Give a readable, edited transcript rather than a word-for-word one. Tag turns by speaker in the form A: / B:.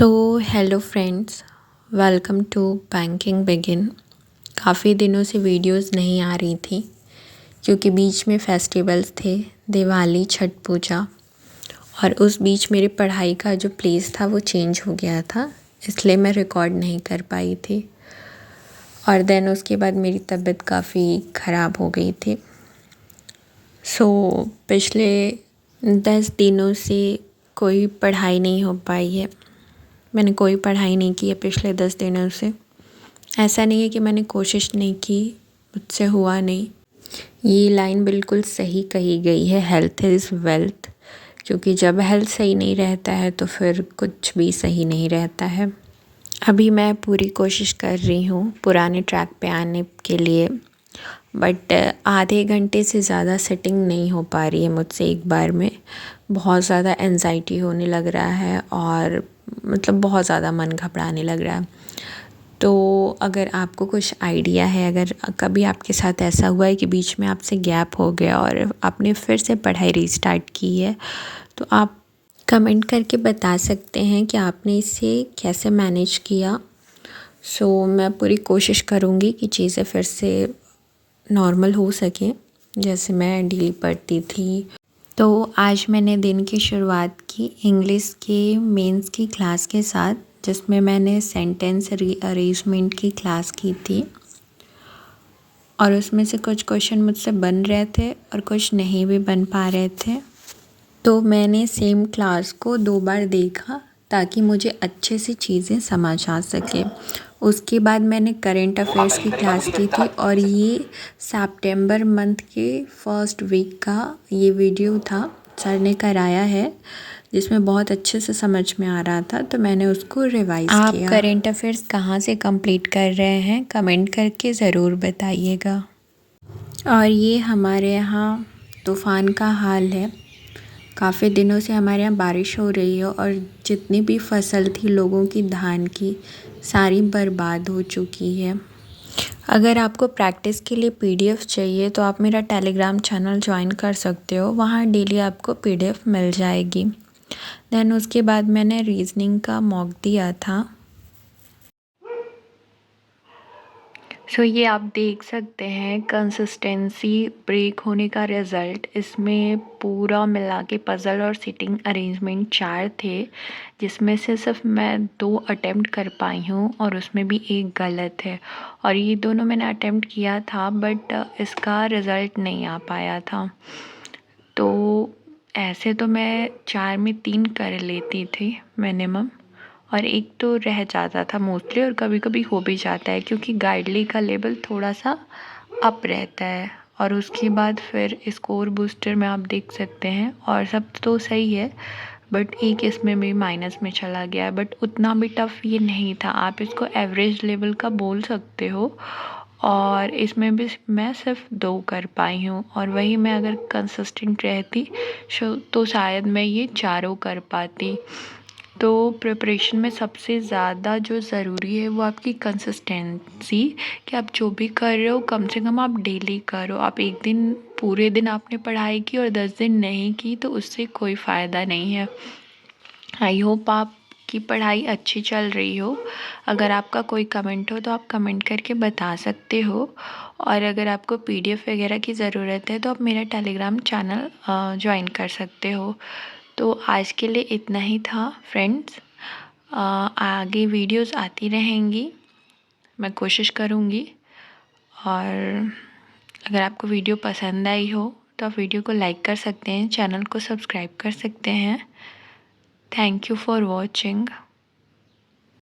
A: Hello friends, welcome to banking begin. काफ़ी दिनों से वीडियोस नहीं आ रही थी क्योंकि बीच में फेस्टिवल्स थे, दिवाली, छठ पूजा, और उस बीच मेरी पढ़ाई का जो प्लेस था वो चेंज हो गया था, इसलिए मैं रिकॉर्ड नहीं कर पाई थी। और देन उसके बाद मेरी तबीयत काफ़ी ख़राब हो गई थी। पिछले 10 दिनों से कोई पढ़ाई नहीं हो पाई है। मैंने कोई पढ़ाई नहीं की है पिछले 10 दिनों से। ऐसा नहीं है कि मैंने कोशिश नहीं की, मुझसे हुआ नहीं। ये लाइन बिल्कुल सही कही गई है, हेल्थ इज़ वेल्थ, क्योंकि जब हेल्थ सही नहीं रहता है तो फिर कुछ भी सही नहीं रहता है। अभी मैं पूरी कोशिश कर रही हूँ पुराने ट्रैक पे आने के लिए, बट आधे घंटे से ज़्यादा सिटिंग नहीं हो पा रही है मुझसे एक बार में। बहुत ज़्यादा एंजाइटी होने लग रहा है और मतलब बहुत ज़्यादा मन घबराने लग रहा है। तो अगर आपको कुछ आइडिया है, अगर कभी आपके साथ ऐसा हुआ है कि बीच में आपसे गैप हो गया और आपने फिर से पढ़ाई रीस्टार्ट की है, तो आप कमेंट करके बता सकते हैं कि आपने इसे कैसे मैनेज किया। मैं पूरी कोशिश करूँगी कि चीज़ें फिर से नॉर्मल हो सके जैसे मैं डेली पढ़ती थी। तो आज मैंने दिन की शुरुआत की इंग्लिश के मेंस की क्लास के साथ, जिसमें मैंने सेंटेंस रीअरेंजमेंट की क्लास की थी, और उसमें से कुछ क्वेश्चन मुझसे बन रहे थे और कुछ नहीं भी बन पा रहे थे। तो मैंने सेम क्लास को 2 बार देखा ताकि मुझे अच्छे से चीज़ें समझ आ सके। उसके बाद मैंने करंट अफेयर्स की क्लास की थी, और ये सितंबर मंथ के फर्स्ट वीक का ये वीडियो था, सर ने कराया है, जिसमें बहुत अच्छे से समझ में आ रहा था, तो मैंने उसको रिवाइज किया। आप करंट अफेयर्स कहाँ से कंप्लीट कर रहे हैं, कमेंट करके ज़रूर बताइएगा। और ये हमारे यहाँ तूफ़ान का हाल है। काफ़ी दिनों से हमारे यहाँ बारिश हो रही है और जितनी भी फसल थी लोगों की धान की, सारी बर्बाद हो चुकी है। अगर आपको प्रैक्टिस के लिए पीडीएफ चाहिए तो आप मेरा टेलीग्राम चैनल ज्वाइन कर सकते हो, वहाँ डेली आपको पीडीएफ मिल जाएगी। देन उसके बाद मैंने रीजनिंग का मॉक दिया था। ये आप देख सकते हैं कंसिस्टेंसी ब्रेक होने का रिज़ल्ट। इसमें पूरा मिला के पज़ल और सिटिंग अरेंजमेंट 4 थे, जिसमें से सिर्फ मैं 2 अटेम्प्ट कर पाई हूँ और उसमें भी एक गलत है। और ये दोनों मैंने अटेम्प्ट किया था, बट इसका रिज़ल्ट नहीं आ पाया था। तो ऐसे तो मैं 4 में 3 कर लेती थी मिनिमम, और एक तो रह जाता था मोस्टली, और कभी कभी हो भी जाता है क्योंकि गाइडली का लेवल थोड़ा सा अप रहता है। और उसके बाद फिर स्कोर बूस्टर में आप देख सकते हैं, और सब तो सही है, बट एक इसमें भी माइनस में चला गया है। बट उतना भी टफ़ ये नहीं था, आप इसको एवरेज लेवल का बोल सकते हो। और इसमें भी मैं सिर्फ 2 कर पाई हूँ, और वही मैं अगर कंसिस्टेंट रहती तो शायद मैं ये चारों कर पाती। तो प्रिपरेशन में सबसे ज़्यादा जो ज़रूरी है वो आपकी कंसिस्टेंसी, कि आप जो भी कर रहे हो कम से कम आप डेली करो। आप एक दिन पूरे दिन आपने पढ़ाई की और 10 दिन नहीं की तो उससे कोई फ़ायदा नहीं है। आई होप आपकी पढ़ाई अच्छी चल रही हो। अगर आपका कोई कमेंट हो तो आप कमेंट करके बता सकते हो, और अगर आपको पीडीएफ वगैरह की ज़रूरत है तो आप मेरा टेलीग्राम चैनल ज्वाइन कर सकते हो। तो आज के लिए इतना ही था फ्रेंड्स। आगे वीडियोस आती रहेंगी, मैं कोशिश करूँगी। और अगर आपको वीडियो पसंद आई हो तो आप वीडियो को लाइक कर सकते हैं, चैनल को सब्सक्राइब कर सकते हैं। Thank you for watching.